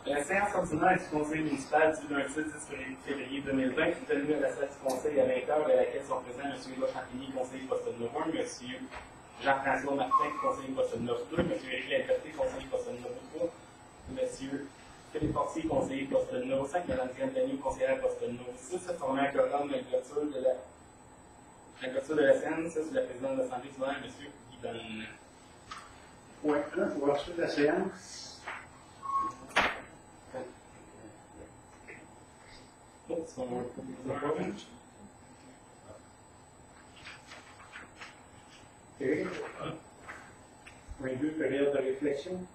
La séance ordinaire du Conseil municipal du lundi 10 février 2020 est tenue à la salle du Conseil à 20h, à laquelle sont présents M. Éva Champigny, conseiller poste 9 1, M. Jean-François Martin, conseiller poste 9 2, M. Éric Laberté, conseiller poste 9 3, M. Philippe Portier, conseiller poste 9 5, Mme Diane Daniel, conseillère poste 9 6, formant un quorum de la clôture de la séance, sous la présidente de l'Assemblée du maire, M. Guy Donne. Point 1, ouverture de la séance. Point 2, période de réflexion.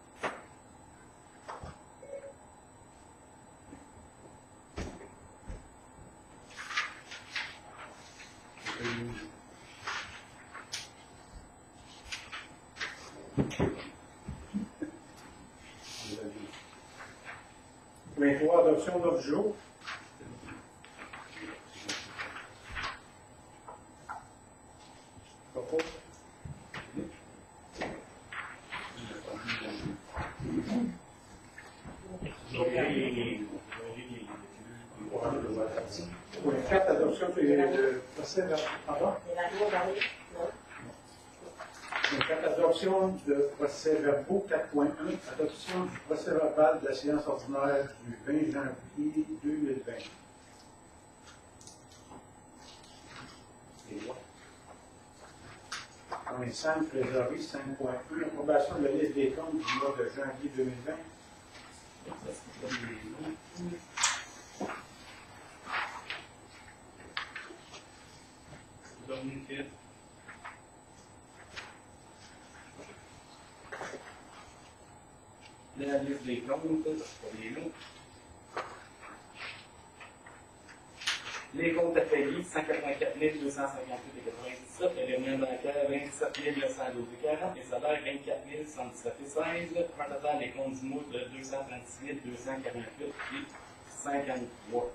Point 3, adoption d'ordre du jour. Point 4, adoption de procès verbal. Pardon? Point 4, adoption de procès verbaux. 4.1, adoption du procès verbal de la séance ordinaire du 20 janvier 2020. Point 5, trésorerie. 5.1, approbation de la liste des comptes du mois de janvier 2020. La liste des comptes, les mots. Les comptes à payer, 184 258,97, les revenus bancaires, 27 912,40, les salaires, 24 117,16, par total, les comptes du mois de 236 248 et 53.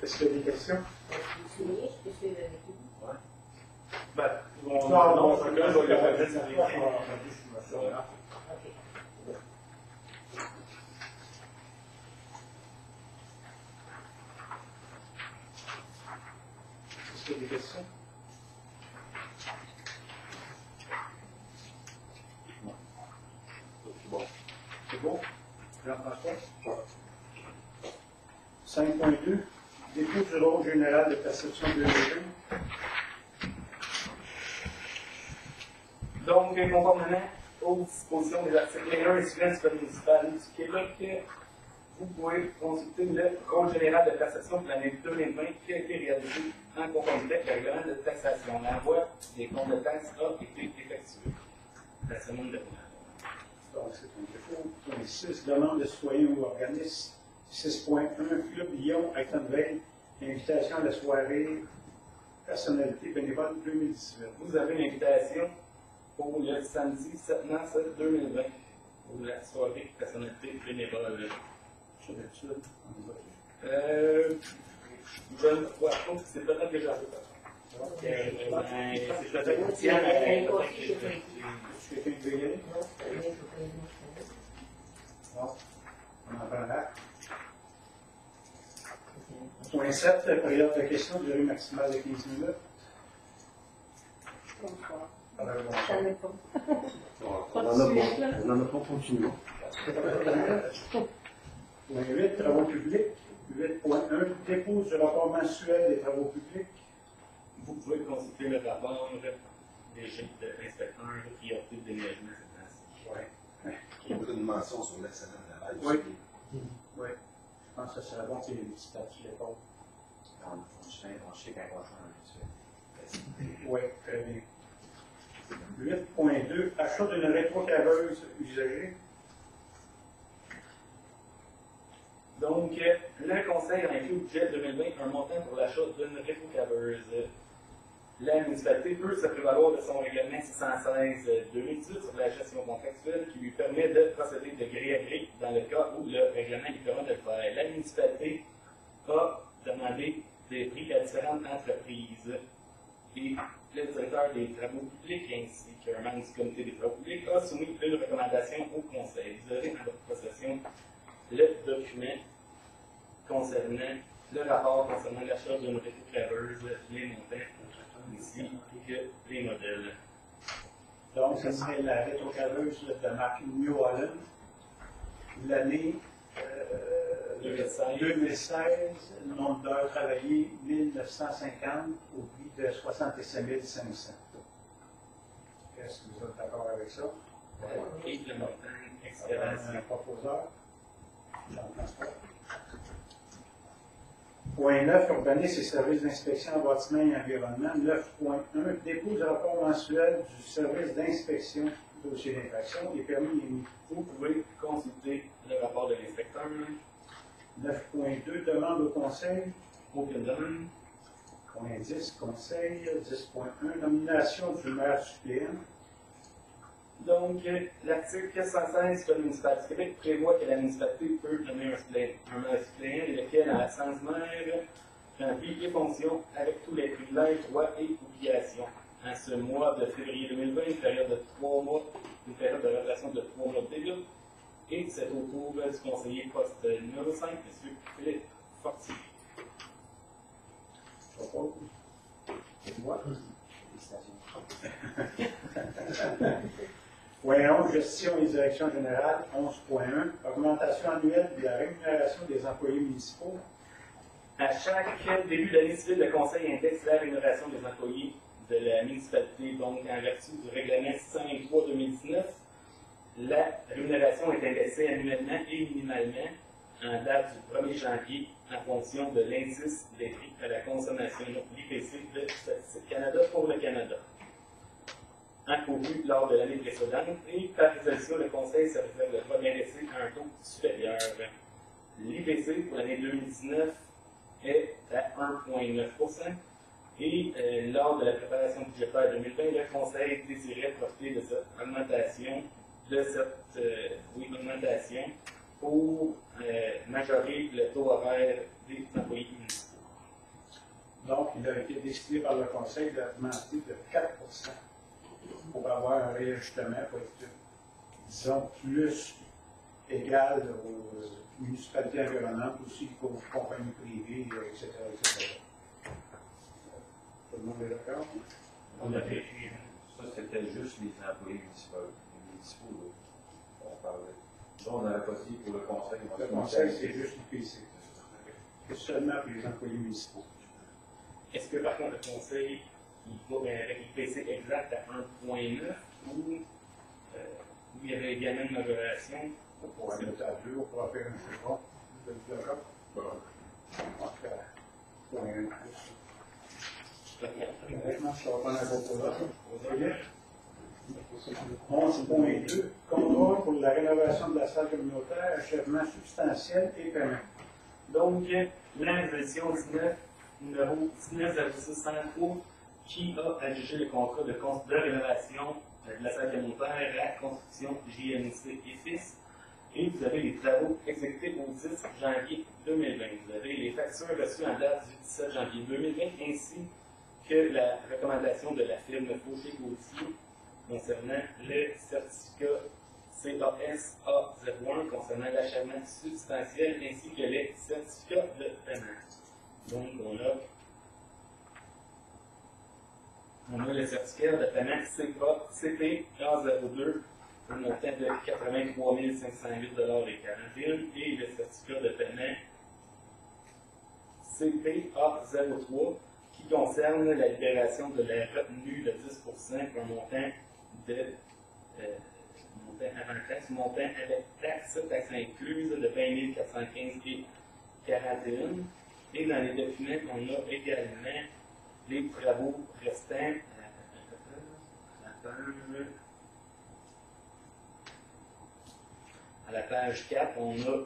Est-ce qu'il y a des questions? Est-ce qu'il y a des questions? Non. C'est bon? Jean-François? 5.2, dépôt du rôle général de perception de l'État. Donc, conformément aux dispositions des articles 1 et suivants du Code municipal du Québec, vous pouvez consulter le rôle général de perception pour l'année 2020 qui a été réalisé en conformité avec le règlement de taxation. L'envoi des comptes de taxes a été effectué la semaine dernière. Donc, c'est un défaut. Point 6, demande de citoyens ou organismes. 6.1, Club Lyon, Actonville, invitation à la soirée personnalité bénévole 2018. Vous avez une invitation pour le samedi 7 mars 2020 pour la soirée personnalité bénévole. Je suis d'habitude, on y va. Je ne crois pas que c'est peut-être déjà fait. C'est peut-être tiens, est-ce que quelqu'un veut y aller? Non. On en prend là. Point 7, période de questions, durée maximale de 15 minutes. Bonsoir. Bonsoir. On n'en a pas continuellement. Point 8, travaux publics. 8.1, dépôt du rapport mensuel des travaux publics. Vous pouvez consulter le rapport des inspecteurs de priorité de déménagement cette année. Oui. Il y a une mention sur l'excellent travail. Oui. Oui, je pense que ça serait bon qu'il y ait une petite statue d'épaule. On sait qu'un prochain, Oui, très bien. 8.2, achat d'une rétrocaveuse usagée. Donc, le Conseil a inclus au budget 2020 un montant pour l'achat d'une rétrocaveuse. La municipalité peut se prévaloir de son règlement 616-2018 sur la gestion contractuelle qui lui permet de procéder de gré à gré dans le cas où le règlement lui permet de le faire. La municipalité a demandé des prix à différentes entreprises. Et le directeur des travaux publics ainsi qu'un membre du comité des travaux publics a soumis une recommandation au Conseil. Vous avez en votre possession le document concernant le rapport concernant l'achat d'une rétrocaveuse, les montants ici que les modèles. Donc, ce serait la rétrocaveuse de marque New Holland, l'année 2016, le nombre d'heures travaillées 1950 au prix de 67 500. Est-ce que vous êtes d'accord avec ça? Et le montant excavation. Un proposeur. J'en pense pas. Point 9, organisme et services d'inspection en bâtiment et environnement. 9.1, dépôt du rapport mensuel du service d'inspection du dossier d'infraction est permis et mis. Vous pouvez consulter le rapport de l'inspecteur. 9.2, demande au conseil. Aucune demande. Point 10, conseil. 10.1, nomination du maire suppléant. Donc, l'article 116 du Code municipal du Québec prévoit que la municipalité peut nommer un maire suppléant, lequel, en l'absence du maire, remplit les fonctions avec tous les privilèges, droits et obligations. En ce mois de février 2020, une période de 3 mois, une période de relation de 3 mois débute, et c'est au tour du conseiller poste numéro 5, M. Philippe Fortier. Moi. Point 11, gestion et direction générale. 11.1, augmentation annuelle de la rémunération des employés municipaux. À chaque début d'année civile, le Conseil indexe la rémunération des employés de la municipalité. Donc, en vertu du règlement 623-2019, la rémunération est indexée annuellement et minimalement en date du 1er janvier en fonction de l'indice des prix à la consommation, l'IPC de Statistique Canada pour le Canada, encouru lors de l'année précédente, et par résolution, le Conseil se réserve le droit d'indexer à un taux supérieur. L'IPC pour l'année 2019 est à 1,9%, et lors de la préparation budgétaire 2020, le Conseil désirait profiter de cette augmentation, pour majorer le taux horaire des employés municipaux. Donc, il a été décidé par le Conseil d'augmenter de 4% pour avoir un réajustement pour être, disons, plus égal aux municipalités environnantes, aussi qu'aux compagnies privées, etc. Tout le monde est d'accord? On a fait. Ça, c'était juste les employés municipaux. On parlait. Là, on n'avait pas dit pour le conseil. Le Conseil, c'est juste l'IPC. C'est seulement pour les employés municipaux. Est-ce que, par contre, le Conseil il va avec l'IPC exact à 1,9 ou il y avait également une majoration? On pourra mettre à 2, on pourra faire un choix. Vous êtes d'accord? On va faire point 1 plus. Honnêtement, je ne vais pas n'importe quoi. 11.2, contrôle pour la rénovation de la salle communautaire, achèvement substantiel et paiement. Donc, la résolution 19, numéro 19,603, qui a adjugé le contrat de rénovation de la salle communautaire à construction JNC et Fils. Et vous avez les travaux exécutés au 10 janvier 2020. Vous avez les factures reçues en date du 17 janvier 2020, ainsi que la recommandation de la firme Fauché-Gauthier concernant le certificat CAS A01 concernant l'achèvement substantiel, ainsi que les certificats de paiement. Donc, on a le certificat de paiement CP A02 pour un montant de 83 508,41 $ et le certificat de paiement CP A03 qui concerne la libération de la retenue de 10% pour un montant avant taxe, montant avec taxe incluse de 20 415 et 41. Et dans les documents, on a également les travaux restants. À la page 4, on a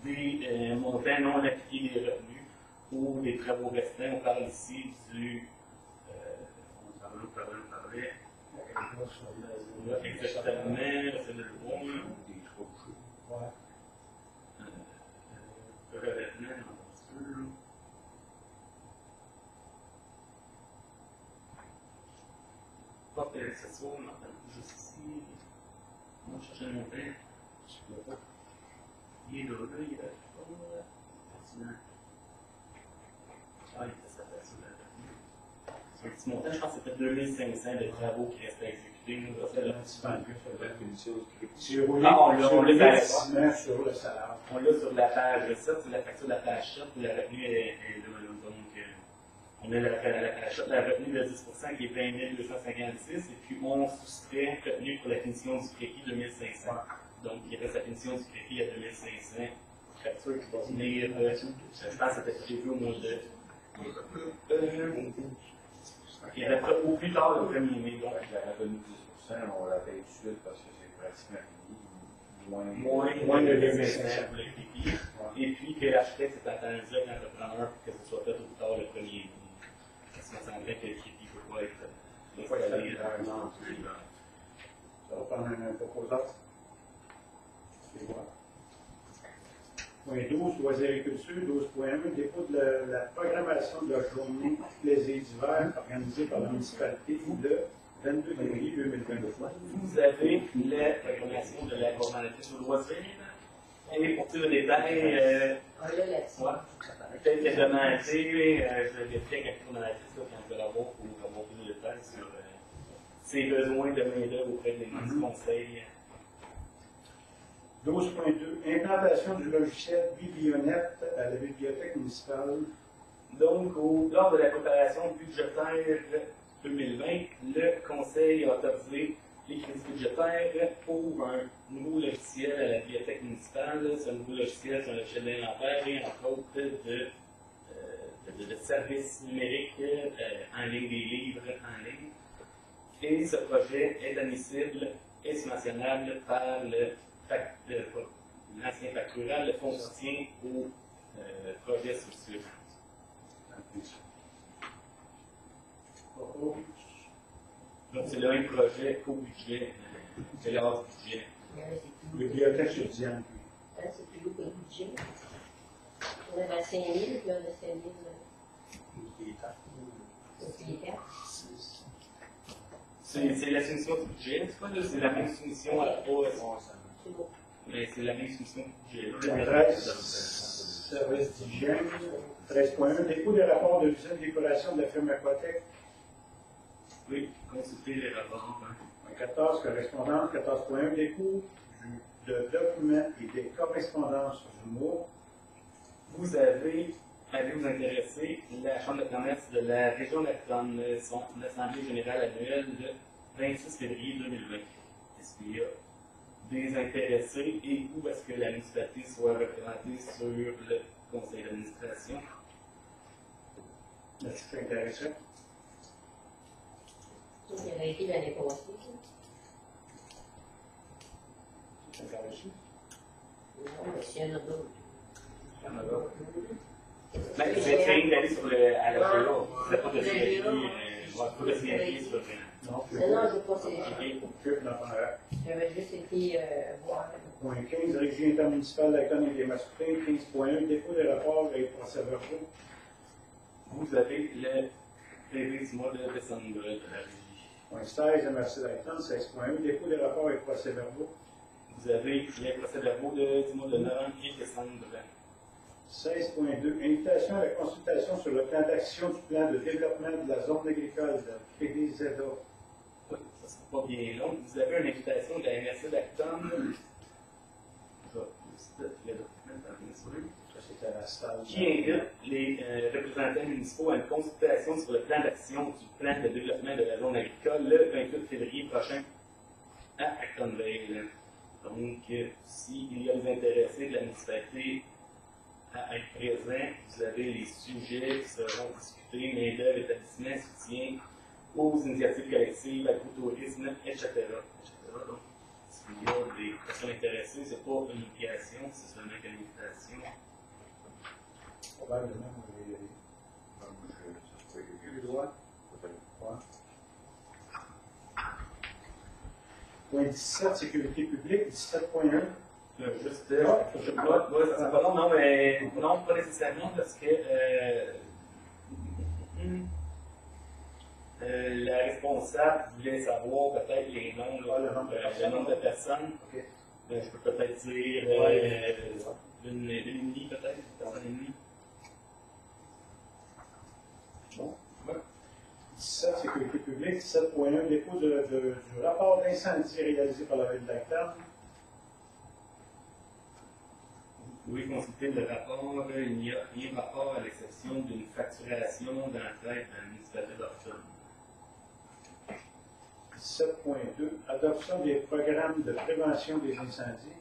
des montants non appliqués des revenus ou des travaux restants. On parle ici du. On parlait. Exactement, c'est le bon. Revêtement, porte et accessoires, juste ici. On va chercher le montant. Il est là, il est là. Ah, il était ça, c'est un petit montant, je pense que c'était 2500 de travaux qui restaient exécutés. Nous, c'est un petit peu. On l'a sur le salaire. On l'a sur la page 7, c'est la facture de la page 7, où la retenue est là. Donc, on a la page 7, la retenue de 10% qui est 20 256, et puis on soustrait retenue pour la finition du crédit 2500. Donc, il reste la finition du crédit à 2500. Facture qui va venir, je pense que c'était prévu au mois de. Il restera au plus tard le 1er mai. Donc, la retenue de 10%, on la paye tout de suite parce que c'est pratiquement fini. Moins de 2500 pour le crédit. Et puis que l'architecte s'est attendu avec l'entrepreneur pour que ce soit fait au plus tard le 1er mai. Parce qu'il me semblerait que le crédit ne peut pas être. Il faut aller dans un an. Ça va prendre un proposant. Et voilà. Point 12, loisirs-agriculture, 12.1, dépôt de la programmation de la journée plaisir d'hiver organisée par la municipalité le 22 février 2023. Vous avez la programmation de la coordonnatrice sur loisirs. Et pour tout le détail, peut-être que demandé, je l'ai fait avec la coordonnatrice quand je vais l'avoir pour avoir plus de détails sur ses besoins de main-d'œuvre auprès des conseils. 12.2, implantation du logiciel Biblionet à la bibliothèque municipale. Donc, lors de la préparation budgétaire 2020, le Conseil a autorisé les crédits budgétaires pour un nouveau logiciel à la bibliothèque municipale. Ce nouveau logiciel, c'est un logiciel d'inventaire et entre autres de services numériques en ligne, des livres en ligne. Et ce projet est admissible et subventionnable par l'ancien pacte rural, le fonds de soutien au projet structurant. Donc, c'est le même projet qu'au budget, c'est l'ordre du budget. Bibliothèque étudiante. C'est plus haut que le budget. On avait 5 000, puis on a 5 000. C'est la soumission du budget, c'est quoi là? C'est la même soumission à la base. Mais c'est la même soumission du budget. 13, service d'hygiène. 13.1, dépôt des rapports de l'usine de décoration de la firme Aquatec. Oui, consulter les rapports. 14, correspondance. 14.1, dépôt de documents et des correspondances du mois. Vous avez vous intéressé la Chambre de commerce de la région de son Assemblée générale annuelle le 26 février 2020. Est-ce qu'il y a des intéressés et où est-ce que la municipalité soit représentée sur le conseil d'administration? Est-ce que c'est intéressant? Il avait été l'année passée. C'est intéressant? Non, mais s'il y en a d'autres. Il y en a d'autres. Ben, j'ai essayé d'aller sur à la GA. C'est pas de CIP, pas de CIP sur. Non, je ne pas CIP. J'avais juste été voir. Point 15, régie intermunicipale de la Conne et des Mascoutins. 15.1, dépôt des rapports et procès-verbaux. Vous avez le PV du mois de décembre de la régie. Point 16, MRC d'Acton. 16.1, dépôt des rapports et procès-verbaux. Vous avez les procès-verbaux du mois de novembre et décembre. 16.2, invitation à la consultation sur le plan d'action du plan de développement de la zone agricole de PDZA. Oui, ça ne sera pas bien long. Vous avez une invitation de la MRC d'Acton. Qui invite les représentants municipaux à une consultation sur le plan d'action du plan de développement de la zone agricole le 28 février prochain à Actonville. Donc, s'il y a des intéressés de la municipalité à être présents, vous avez les sujets qui seront discutés, main-d'œuvre, établissement, soutien aux initiatives collectives, agrotourisme, etc. Donc, s'il y a des personnes intéressées, ce n'est pas une obligation, c'est seulement une invitation. Probablement, on va y aller. Le droit? Ouais. Point 17, sécurité publique, 17.1. Juste, je bloque, ouais, ça va non, mais non, pas nécessairement, parce que la responsable voulait savoir peut-être les noms, le nombre de personnes. Okay. Je peux peut-être dire une demi, peut-être, une personne et demie. Bon. 17, sécurité publique, 17.1, dépôt du rapport d'incendie réalisé par la ville d'Acton. Vous pouvez consulter le rapport, il n'y a rien rapport à l'exception d'une facturation d'entraide à la municipalité d'Orton. 17.2, adoption des programmes de prévention des incendies.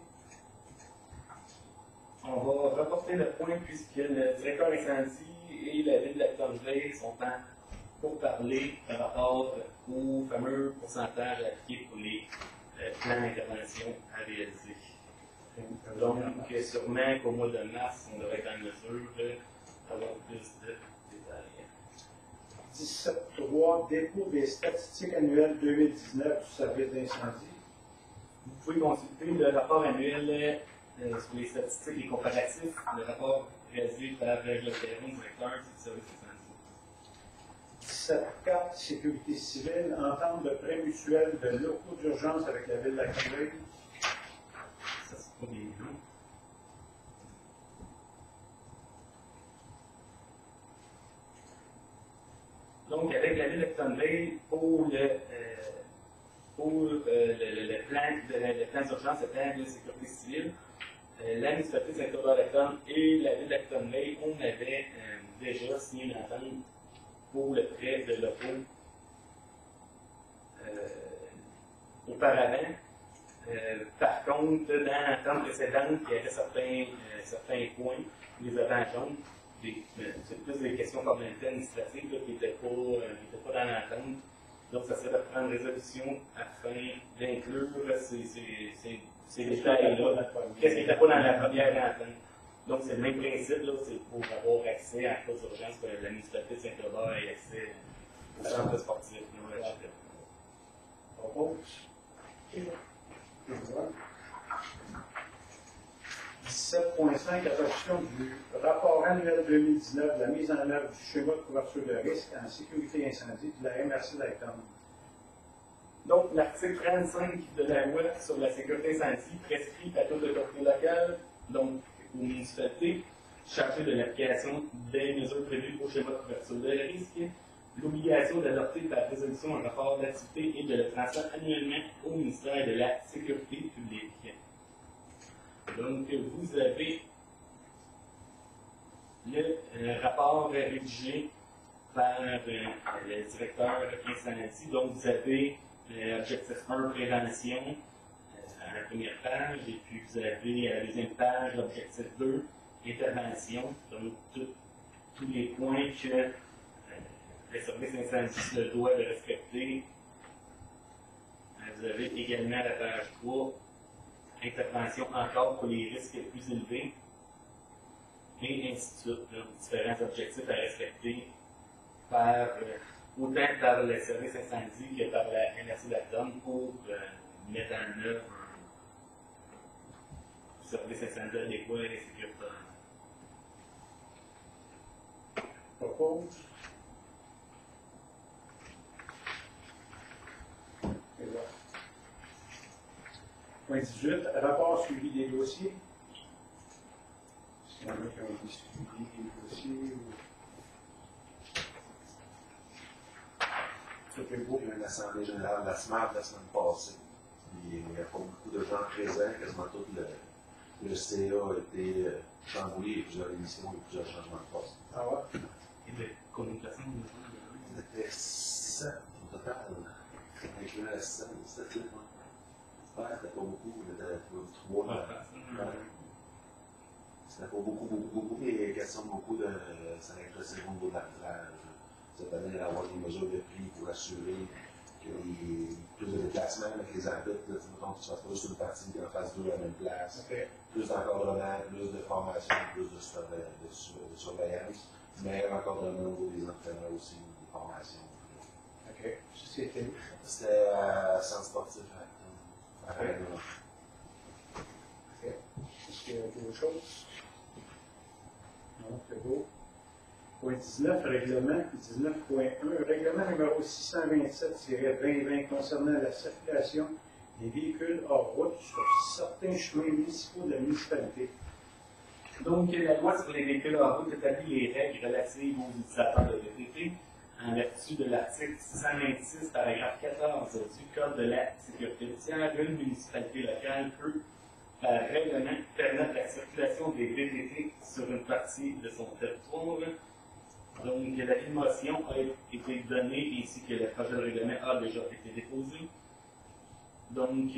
On va reporter le point puisque le directeur incendie et la ville d'Actonville sont en pourparlers par rapport au fameux pourcentage appliqué pour les plans d'intervention à réaliser. Donc, sûrement qu'au mois de mars, on devrait être en mesure d'avoir plus de détails. 17.3, dépôt des statistiques annuelles 2019 du service d'incendie. Vous pouvez consulter le rapport annuel sur les statistiques et comparatifs, le rapport réalisé par le terrain directeur du service d'incendie. 17.4, sécurité civile, entente de prêt mutuel de locaux d'urgence avec la ville d'Actonville. Ça, c'est pas bien vu. Donc, avec la ville d'Actonville, pour le plan d'urgence, le plan de sécurité civile, la municipalité de Saint-Aubert-d'Acton et la ville d'Actonville, on avait déjà signé une entente pour le prêt de locaux auparavant. Par contre, dans l'entente précédente, il y avait certains points, les avait en jaune. C'est plus des questions administratives qui n'étaient pas dans l'entente. Donc, ça serait de prendre résolution afin d'inclure ces détails-là. Qu'est-ce qui n'était pas dans la première entente? Donc, c'est le même principe, c'est pour avoir accès à cause d'urgence que la municipalité de Saint-Aubert ait accès au centre sportif, etc. Propose. 17.5, adoption du rapport annuel 2019 de la mise en œuvre du schéma de couverture de risque en sécurité incendie de la MRC d'Acton. Donc, l'article 35 de la loi sur la sécurité incendie prescrit à toute autorité locale, donc aux municipalités, chargées de l'application des mesures prévues au schéma de couverture de risque, l'obligation d'adopter par résolution un rapport d'activité et de le transmettre annuellement au ministère de la Sécurité publique. Donc, vous avez le rapport rédigé par le directeur incendie. Donc, vous avez l'objectif 1, prévention, à la première page, et puis vous avez à la deuxième page l'objectif 2, intervention. Donc, tous les points que le service incendie se doit de respecter. Vous avez également la page 3, intervention encore pour les risques les plus élevés, et ainsi de suite. Donc, différents objectifs à respecter autant par le service incendie que par la MRC d'Acton pour mettre en œuvre un service incendie adéquat et sécuritaire. Propose. Point 18, rapport suivi des dossiers. S'il y en a qui ont suivi des dossiers ou. Tout est beau, il y a eu l'Assemblée générale de la SMART la semaine passée. Il n'y a pas beaucoup de gens présents, quasiment tout le CA a été chamboulé, il y a plusieurs émissions et plusieurs changements de poste. Ah ouais? Et de combien de personnes? Il y en avait 7 au total, incluant l'assistant législatif. Ouais, c'était pas beaucoup, on était 3. C'était pas beaucoup, mais question beaucoup de. Ça régressait au niveau de l'arbitrage. Cette année, il va y avoir des mesures de prix pour assurer qu'il y ait plus de déplacements avec les arbitres. Donc, tu ne fasses pas juste une partie en fasse 2 à la même place. Okay. Plus d'encadrement, plus de formation, plus de surveillance. Meilleur encadrement au niveau des entraîneurs aussi, des formations. OK. C'était où? C'était centre sportif à OK. Est-ce qu'il y a autre chose? Non, c'est beau. Point 19, règlement 19.1, règlement numéro 627-2020 concernant la circulation des véhicules hors route sur certains chemins municipaux de la municipalité. Donc, la loi sur les véhicules hors route établit les règles relatives aux utilisateurs de VTT en vertu de l'article 626, paragraphe 14 du Code de la sécurité routière. Une municipalité locale peut, par règlement, permettre la circulation des VTT sur une partie de son territoire. Donc, la motion a été donnée ainsi que le projet de règlement a déjà été déposé. Donc,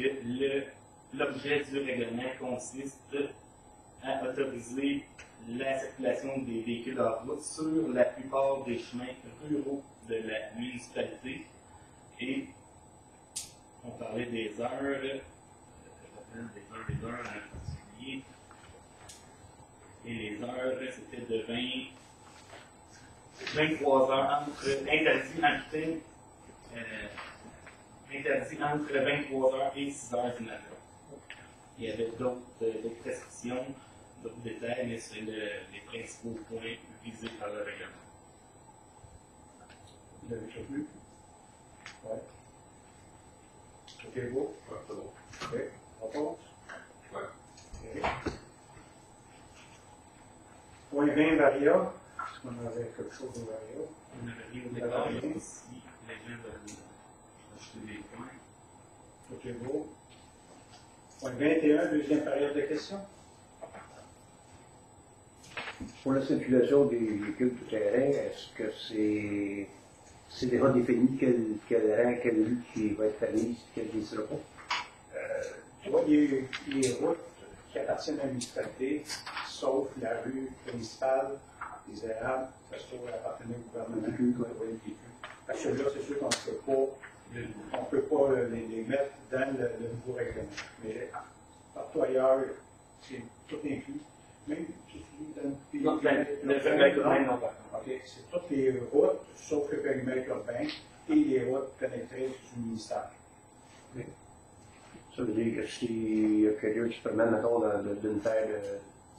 l'objet du règlement consiste à autoriser la circulation des véhicules hors route sur la plupart des chemins ruraux de la municipalité. Et on parlait des heures, des heures en particulier. Et les heures, c'était de 23 heures interdit entre 23 heures et 6 heures du matin. Il y avait d'autres prescriptions, d'autres détails, mais c'est les principaux points visés par le règlement. Vous l'avez déjà vu? Oui. OK, beau? Ouais, c'est bon. OK. Réponse? Ouais. OK. Point 20, Varia. Est-ce qu'on avait quelque chose de Varia? On avait mis au départ, il y a aussi les gens veulent ajouter des points. OK, beau. Point 21, deuxième période de questions. Pour la circulation des véhicules tout terrain, est-ce que c'est déjà défini quelle rang, quelle rue qui va être permise, quelle qui ne sera pas? Tu vois, les routes qui appartiennent à la municipalité, sauf la rue principale, les érables, ça se trouve appartenir au gouvernement. Parce que là, c'est sûr qu'on ne peut pas les mettre dans le nouveau règlement. Mais partout ailleurs, c'est tout inclus. Même si tu donnes Non, le périmètre urbain, non, pas. OK, c'est toutes les routes, sauf le périmètre urbain et les routes connectrices du ministère. Ça veut dire que s'il y a quelqu'un qui se promène, mettons, d'une terre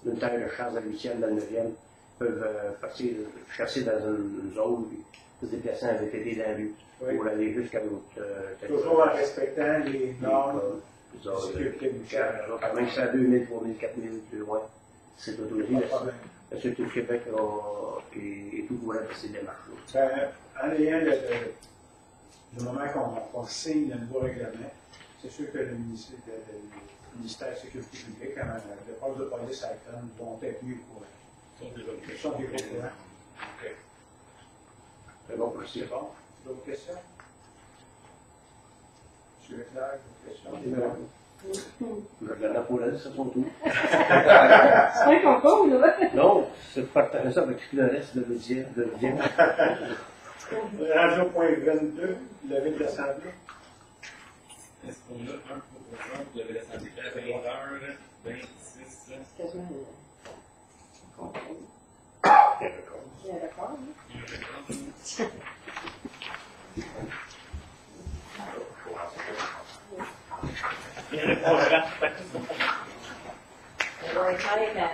de chasse à la 8e, dans le 9e, peuvent partir chasser dans une zone, puis se déplacer en VTT dans la rue, pour aller jusqu'à l'autre. Toujours en respectant les normes de sécurité routière. Quand même, c'est à 2000, 3000, 4000, plus loin. C'est autorisé. La Sûreté du Québec est tout courant de ces démarches-là. En ayant du moment qu'on signe le nouveau règlement, c'est sûr que le ministère de la Sécurité publique, le poste de police à Acton vont être mis au courant. Ils sont déjà au courant. OK. C'est bon pour le C'est bon. D'autres questions? Monsieur Leclerc, d'autres questions? Je regarde la police, ça sont tout. C'est pas un concours, là? Non, c'est de partager ça avec tout le reste de l'audience. Radio point 22, levée de l'Assemblée. Est-ce qu'on a un proposeur pour lever l'Assemblée à 20h26? C'est quasiment le concours. Il y a un record, hein? Il y a un programme. On va être avec la